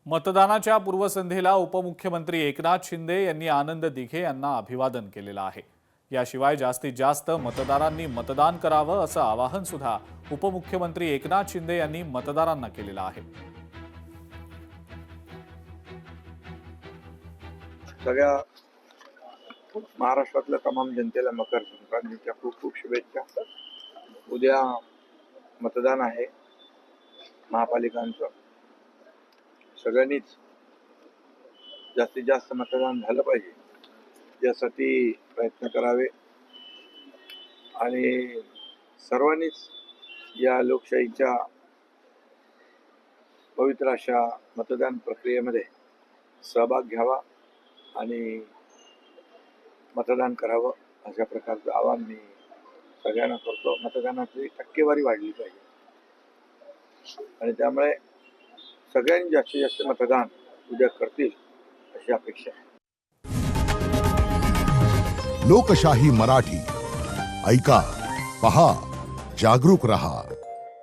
मतदानाच्या पूर्वसंध्येला उपमुख्यमंत्री एकनाथ शिंदे यांनी आनंद दिघे यांना अभिवादन केलेलं आहे। याशिवाय जास्तीत जास्त मतदारांनी मतदान करावं असं आवाहन सुद्धा उपमुख्यमंत्री एकनाथ शिंदे यांनी मतदारांना केलेलं आहे। सगळ्या महाराष्ट्रातल्या तमाम जनतेला मकर संक्रांतीच्या खूप खूप शुभेच्छा। उद्या मतदान आहे महापालिकांचं। सगळ्यांनीच जास्तीत जास्त मतदान झालं पाहिजे यासाठी प्रयत्न करावे आणि सर्वांनीच या लोकशाहीच्या पवित्र अशा मतदान प्रक्रियेमध्ये सहभाग घ्यावा आणि मतदान करावं अशा प्रकारचं आवाहन मी सगळ्यांना करतो। मतदानाची टक्केवारी वाढली पाहिजे आणि त्यामुळे सगळ्यांनी जास्तीत जास्त मतदान उद्या करतील अशी अपेक्षा आहे। लोकशाही मराठी ऐका, पहा, जागरूक रहा।